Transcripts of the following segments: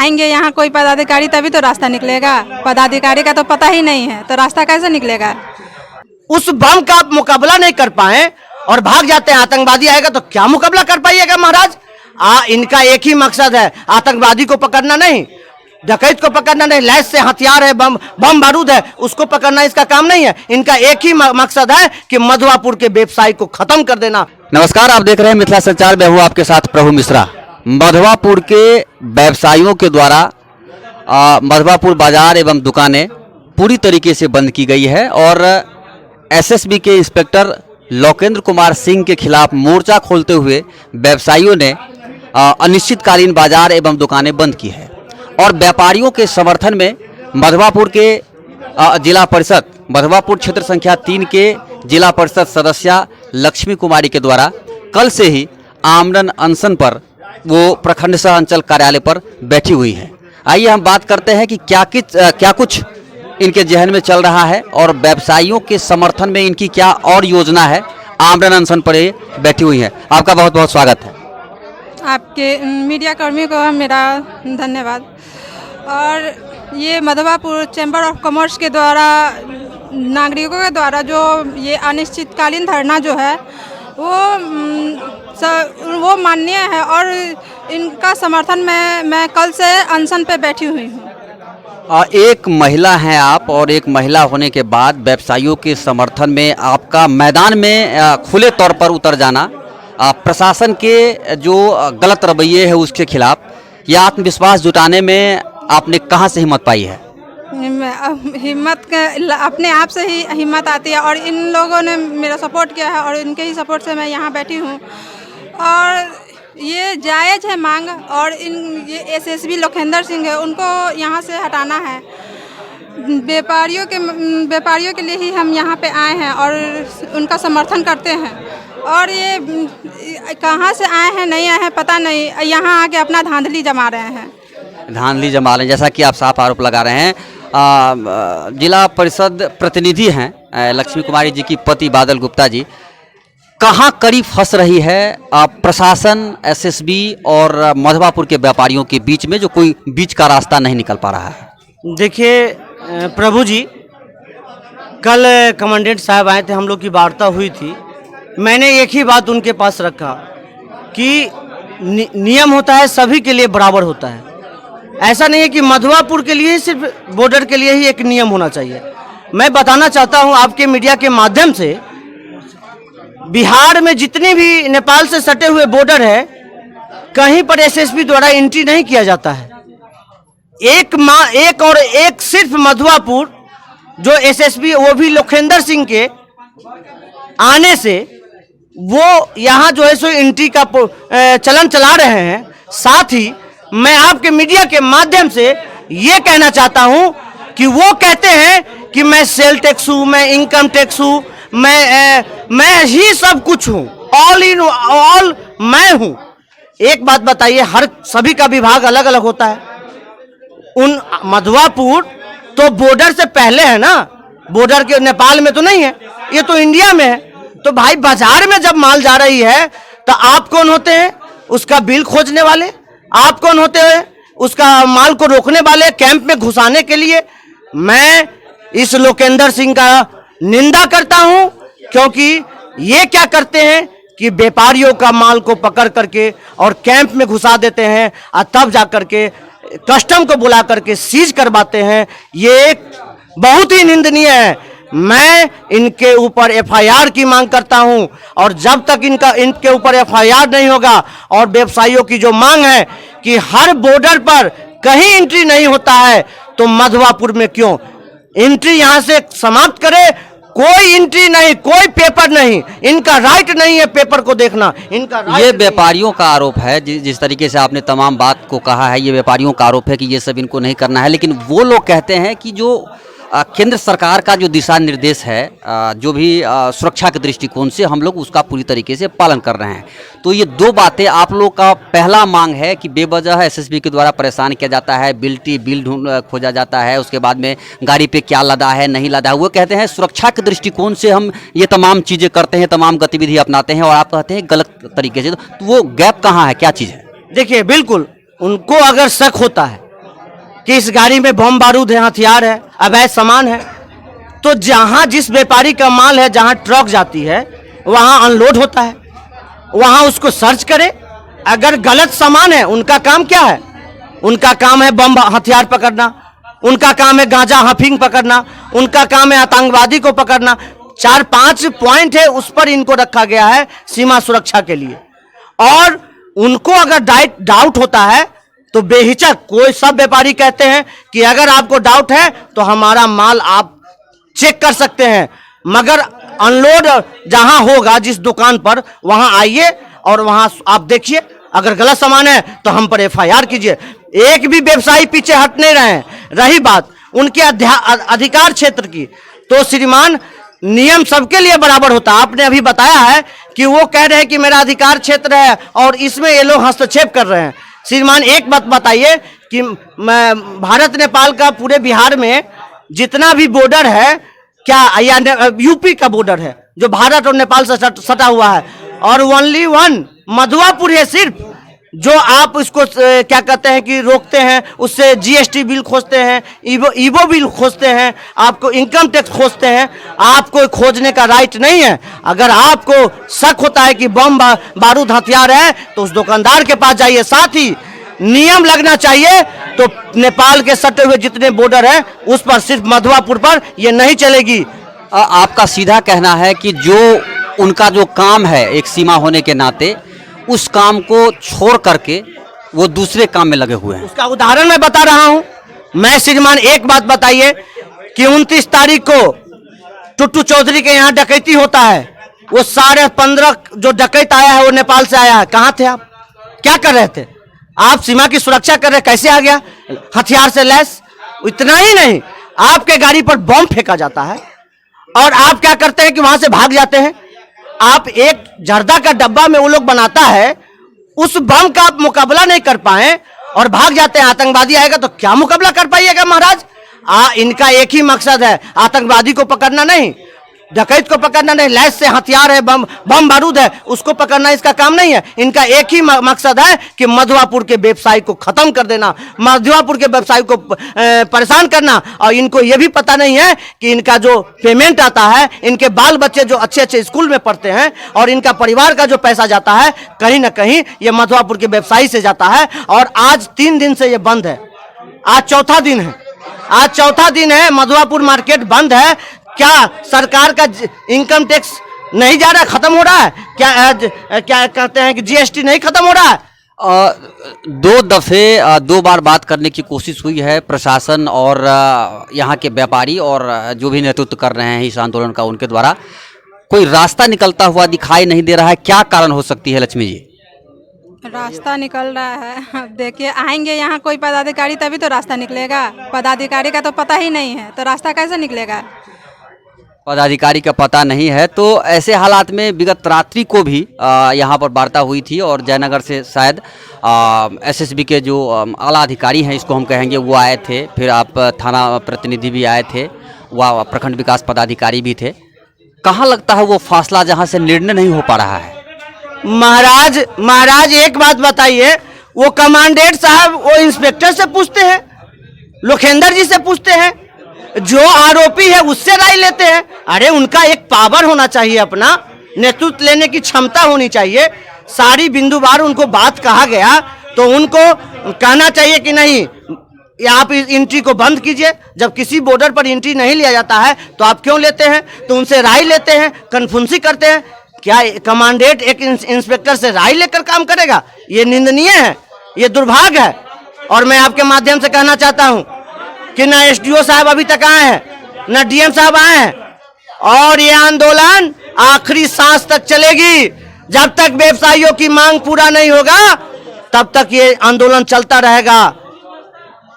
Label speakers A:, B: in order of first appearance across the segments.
A: आएंगे यहाँ कोई पदाधिकारी तभी तो रास्ता निकलेगा। पदाधिकारी का तो पता ही नहीं है तो रास्ता कैसे निकलेगा।
B: उस बम का आप मुकाबला नहीं कर पाए और भाग जाते हैं, आतंकवादी आएगा तो क्या मुकाबला कर पाइएगा महाराज। इनका एक ही मकसद है, आतंकवादी को पकड़ना नहीं, डकैत को पकड़ना नहीं, लैस से हथियार है, बम बारूद है, उसको पकड़ना इसका काम नहीं है। इनका एक ही मकसद है कि मधवापुर के व्यवसाय को खत्म कर देना।
C: नमस्कार, आप देख रहे हैं मिथिला संचार। मैं हूं आपके साथ प्रभु मिश्रा। मधवापुर के व्यवसायियों के द्वारा मधवापुर बाजार एवं दुकानें पूरी तरीके से बंद की गई है और एसएसबी के इंस्पेक्टर लोकेंद्र कुमार सिंह के खिलाफ मोर्चा खोलते हुए व्यवसायियों ने अनिश्चितकालीन बाजार एवं दुकानें बंद की है। और व्यापारियों के समर्थन में मधवापुर के जिला परिषद, मधवापुर क्षेत्र संख्या 3 के जिला परिषद सदस्या लक्ष्मी कुमारी के द्वारा कल से ही आमरण अनशन पर वो प्रखंड सह अंचल कार्यालय पर बैठी हुई है। आइए हम बात करते हैं कि क्या कुछ इनके जहन में चल रहा है और व्यवसायियों के समर्थन में इनकी क्या और योजना है। आमरण अनशन पर ये बैठी हुई है। आपका बहुत बहुत स्वागत है।
A: आपके मीडिया कर्मियों को मेरा धन्यवाद। और ये मधवापुर चैम्बर ऑफ कॉमर्स के द्वारा नागरिकों के द्वारा जो ये अनिश्चितकालीन धरना जो है वो माननीय है और इनका समर्थन मैं कल से अनशन पे बैठी हुई हूँ।
C: एक महिला हैं आप और एक महिला होने के बाद व्यवसायियों के समर्थन में आपका मैदान में खुले तौर पर उतर जाना, प्रशासन के जो गलत रवैये है उसके खिलाफ ये आत्मविश्वास जुटाने में आपने कहाँ से हिम्मत पाई है?
A: हिम्मत अपने आप से ही हिम्मत आती है और इन लोगों ने मेरा सपोर्ट किया है और इनके ही सपोर्ट से मैं यहाँ बैठी हूँ। और ये जायज़ है मांग और ये एसएसबी लोकेंद्र सिंह है, उनको यहाँ से हटाना है। व्यापारियों के लिए ही हम यहाँ पे आए हैं और उनका समर्थन करते हैं। और ये कहाँ से आए हैं नहीं आए हैं पता नहीं, यहाँ आके अपना धांधली जमा रहे हैं।
C: धांधली जमा रहे हैं, जैसा कि आप साफ आरोप लगा रहे हैं। जिला परिषद प्रतिनिधि हैं लक्ष्मी कुमारी जी की पति बादल गुप्ता जी, कहाँ करीब फंस रही है प्रशासन, एसएसबी और मधवापुर के व्यापारियों के बीच में जो कोई बीच का रास्ता नहीं निकल पा रहा है?
B: देखिए प्रभु जी, कल कमांडेंट साहब आए थे, हम लोग की वार्ता हुई थी। मैंने एक ही बात उनके पास रखा कि नियम होता है सभी के लिए बराबर होता है। ऐसा नहीं है कि मधवापुर के लिए सिर्फ बॉर्डर के लिए ही एक नियम होना चाहिए। मैं बताना चाहता हूं आपके मीडिया के माध्यम से, बिहार में जितने भी नेपाल से सटे हुए बॉर्डर है कहीं पर एसएसबी द्वारा एंट्री नहीं किया जाता है। एक सिर्फ मधवापुर जो एसएसबी, वो भी लोकेंद्र सिंह के आने से वो यहाँ जो है सो एंट्री का चलन चला रहे हैं। साथ ही मैं आपके मीडिया के माध्यम से ये कहना चाहता हूँ कि वो कहते हैं कि मैं सेल टैक्स हूँ, मैं इनकम टैक्स हूँ, मैं ही सब कुछ हूँ, ऑल इन ऑल मैं हूँ। एक बात बताइए, सभी का विभाग अलग अलग होता है। उन मधवापुर तो बॉर्डर से पहले है ना, बॉर्डर के नेपाल में तो नहीं है, ये तो इंडिया में है। तो भाई बाजार में जब माल जा रही है तो आप कौन होते हैं? उसका बिल खोजने वाले। आप कौन होते हैं? उसका माल को रोकने वाले, कैंप में घुसाने के लिए। मैं इस लोकेंद्र सिंह का निंदा करता हूं क्योंकि ये क्या करते हैं कि व्यापारियों का माल को पकड़ करके और कैंप में घुसा देते हैं और तब जा करके कस्टम को बुला करके सीज करवाते हैं। ये बहुत ही निंदनीय है। मैं इनके ऊपर एफआईआर की मांग करता हूं और जब तक इनके ऊपर एफआईआर नहीं होगा और व्यवसायियों की जो मांग है कि हर बॉर्डर पर कहीं एंट्री नहीं होता है तो मधवापुर में क्यों एंट्री यहां से समाप्त करे। कोई एंट्री नहीं, कोई पेपर नहीं, इनका राइट नहीं है पेपर को देखना, इनका राइट।
C: ये व्यापारियों का आरोप है। जिस तरीके से आपने तमाम बात को कहा है, ये व्यापारियों का आरोप है कि ये सब इनको नहीं करना है। लेकिन वो लोग कहते हैं कि जो केंद्र सरकार का जो दिशा निर्देश है, जो भी सुरक्षा के दृष्टिकोण से हम लोग उसका पूरी तरीके से पालन कर रहे हैं। तो ये दो बातें आप लोग का पहला मांग है कि बेवजह एसएसबी के द्वारा परेशान किया जाता है, बिल खोजा जाता है, उसके बाद में गाड़ी पे क्या लदा है नहीं लदा है। वो कहते हैं सुरक्षा के दृष्टिकोण से हम ये तमाम चीज़ें करते हैं, तमाम गतिविधि अपनाते हैं, और आप कहते हैं गलत तरीके से। तो वो गैप कहाँ है, क्या चीज़ है?
B: देखिए, बिल्कुल उनको अगर शक होता है कि इस गाड़ी में बम बारूद है, हथियार है, अवैध सामान है। तो जहां जिस व्यापारी का माल है, जहां ट्रक जाती है वहां अनलोड होता है, वहां उसको सर्च करे। अगर गलत सामान है, उनका काम क्या है? उनका काम है बम हथियार पकड़ना, उनका काम है गांजा हफींग पकड़ना, उनका काम है आतंकवादी को पकड़ना। 4-5 पॉइंट है, उस पर इनको रखा गया है सीमा सुरक्षा के लिए। और उनको अगर डाउट होता है तो बेहिचक कोई सब व्यापारी कहते हैं कि अगर आपको डाउट है तो हमारा माल आप चेक कर सकते हैं, मगर अनलोड जहां होगा जिस दुकान पर, वहां आइए और वहां आप देखिए। अगर गलत सामान है तो हम पर एफआईआर कीजिए। एक भी व्यवसायी पीछे हट नहीं रहे हैं। रही बात उनके अधिकार क्षेत्र की, तो श्रीमान नियम सबके लिए बराबर होता है। आपने अभी बताया है कि वो कह रहे हैं कि मेरा अधिकार क्षेत्र है और इसमें ये लोग हस्तक्षेप कर रहे हैं। श्रीमान एक बात बताइए कि भारत नेपाल का पूरे बिहार में जितना भी बॉर्डर है, क्या या यूपी का बॉर्डर है जो भारत और नेपाल से सटा हुआ है, और ओनली वन मधुआपुर है सिर्फ, जो आप इसको क्या कहते हैं कि रोकते हैं। उससे जीएसटी बिल खोजते हैं, ईवो बिल खोजते हैं, आपको इनकम टैक्स खोजते हैं। आपको खोजने का राइट नहीं है। अगर आपको शक होता है कि बम बारूद हथियार है तो उस दुकानदार के पास जाइए। साथ ही नियम लगना चाहिए, तो नेपाल के सटे हुए जितने बॉर्डर है उस पर सिर्फ मधुआपुर पर ये नहीं चलेगी।
C: आपका सीधा कहना है कि जो उनका जो काम है एक सीमा होने के नाते, उस काम को छोड़ करके वो दूसरे काम में लगे हुए हैं।
B: उसका उदाहरण मैं बता रहा हूं। मैं श्रीमान एक बात बताइए कि 29 तारीख को टुट्टू चौधरी के यहाँ डकैती होता है। वो 15.5 जो डकैत आया है वो नेपाल से आया है। कहाँ थे आप? क्या कर रहे थे आप? सीमा की सुरक्षा कर रहे, कैसे आ गया हथियार से लैस? इतना ही नहीं, आपके गाड़ी पर बम फेंका जाता है और आप क्या करते हैं कि वहां से भाग जाते हैं। आप एक जर्दा का डब्बा में वो लोग बनाता है, उस बम का आप मुकाबला नहीं कर पाए और भाग जाते हैं। आतंकवादी आएगा तो क्या मुकाबला कर पाइएगा महाराज? इनका एक ही मकसद है, आतंकवादी को पकड़ना नहीं, डकैत को पकड़ना नहीं। लैस से हथियार है, बम बारूद है, उसको पकड़ना इसका काम नहीं है। इनका एक ही मकसद है कि मधुआपुर के व्यवसायी को खत्म कर देना, मधुआपुर के व्यवसायी को परेशान करना। और इनको यह भी पता नहीं है कि इनका जो पेमेंट आता है, इनके बाल बच्चे जो अच्छे अच्छे स्कूल में पढ़ते हैं और इनका परिवार का जो पैसा जाता है, कहीं ना कहीं ये मधुआपुर के व्यवसायी से जाता है। और आज 3 दिन से ये बंद है। आज चौथा दिन है, आज चौथा दिन है मधुआपुर मार्केट बंद है। क्या सरकार का इनकम टैक्स नहीं जा रहा है, खत्म हो रहा है? क्या कहते हैं कि जीएसटी नहीं खत्म हो रहा है?
C: 2 दफे 2 बार बात करने की कोशिश हुई है प्रशासन और यहाँ के व्यापारी और जो भी नेतृत्व कर रहे हैं इस आंदोलन का, उनके द्वारा कोई रास्ता निकलता हुआ दिखाई नहीं दे रहा है। क्या कारण हो सकती है लक्ष्मी जी?
A: रास्ता निकल रहा है। अब देखिए, आएंगे यहाँ कोई पदाधिकारी तभी तो रास्ता निकलेगा। पदाधिकारी का तो पता ही नहीं है, तो रास्ता कैसे निकलेगा?
C: पदाधिकारी का पता नहीं है। तो ऐसे हालात में विगत रात्रि को भी यहाँ पर वार्ता हुई थी और जयनगर से शायद एसएसबी के जो आला अधिकारी हैं, इसको हम कहेंगे, वो आए थे। फिर आप थाना प्रतिनिधि भी आए थे, वह प्रखंड विकास पदाधिकारी भी थे। कहाँ लगता है वो फासला जहाँ से निर्णय नहीं हो पा रहा है?
B: महाराज एक बात बताइए, वो कमांडेंट साहब वो इंस्पेक्टर से पूछते हैं, लोखेंदर जी से पूछते हैं, जो आरोपी है उससे राय लेते हैं। अरे उनका एक पावर होना चाहिए, अपना नेतृत्व लेने की क्षमता होनी चाहिए। सारी बिंदुवार उनको बात कहा गया तो उनको कहना चाहिए कि नहीं, आप इस एंट्री को बंद कीजिए। जब किसी बॉर्डर पर एंट्री नहीं लिया जाता है तो आप क्यों लेते हैं? तो उनसे राय लेते हैं, कन्फ्यूंसी करते हैं। क्या कमांडेंट एक इंस्पेक्टर से राय लेकर काम करेगा? ये निंदनीय है, ये दुर्भाग्य है। और मैं आपके माध्यम से कहना चाहता हूं कि न एसडीओ साहब अभी तक आए हैं, न डीएम साहब आए हैं, और ये आंदोलन आखिरी सांस तक चलेगी। जब तक व्यवसायियों की मांग पूरा नहीं होगा तब तक ये आंदोलन चलता रहेगा।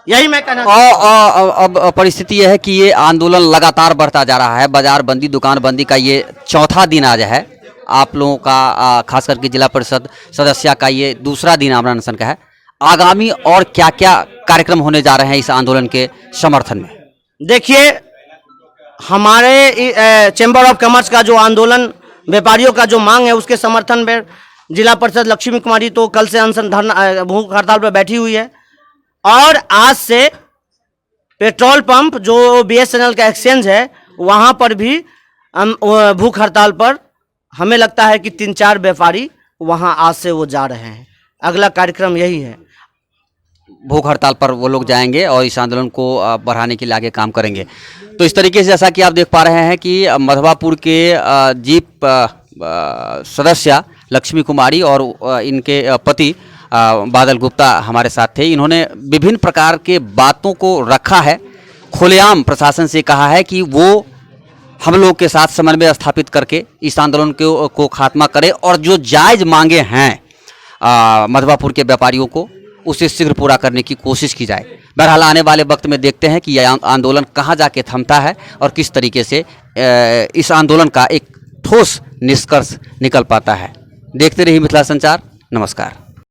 B: यही मैं कहना।
C: और अब परिस्थिति यह है कि ये आंदोलन लगातार बढ़ता जा रहा है। बाजार बंदी, दुकान बंदी का ये चौथा दिन आज है। आप लोगों का खास करके जिला परिषद सदस्य का ये दूसरा दिन आमरण अनशन का है। आगामी और क्या क्या कार्यक्रम होने जा रहे हैं इस आंदोलन के समर्थन में?
B: देखिए, हमारे चैम्बर ऑफ कॉमर्स का जो आंदोलन, व्यापारियों का जो मांग है, उसके समर्थन में जिला परिषद लक्ष्मी कुमारी तो कल से अनशन धरना भूख हड़ताल पर बैठी हुई है। और आज से पेट्रोल पंप जो BSNL का एक्सचेंज है वहाँ पर भी भूख हड़ताल पर हमें लगता है कि 3-4 व्यापारी वहाँ आज से वो जा रहे हैं। अगला कार्यक्रम यही है।
C: भूख हड़ताल पर वो लोग जाएंगे और इस आंदोलन को बढ़ाने के लिए आगे काम करेंगे। तो इस तरीके से जैसा कि आप देख पा रहे हैं कि मधवापुर के जीप सदस्य लक्ष्मी कुमारी और इनके पति बादल गुप्ता हमारे साथ थे। इन्होंने विभिन्न प्रकार के बातों को रखा है, खुलेआम प्रशासन से कहा है कि वो हम लोग के साथ समन्वय स्थापित करके इस आंदोलन को खात्मा करे और जो जायज़ मांगे हैं मधवापुर के व्यापारियों को उसे शीघ्र पूरा करने की कोशिश की जाए। बहरहाल आने वाले वक्त में देखते हैं कि यह आंदोलन कहाँ जाके थमता है और किस तरीके से इस आंदोलन का एक ठोस निष्कर्ष निकल पाता है। देखते रहिए मिथिला संचार। नमस्कार।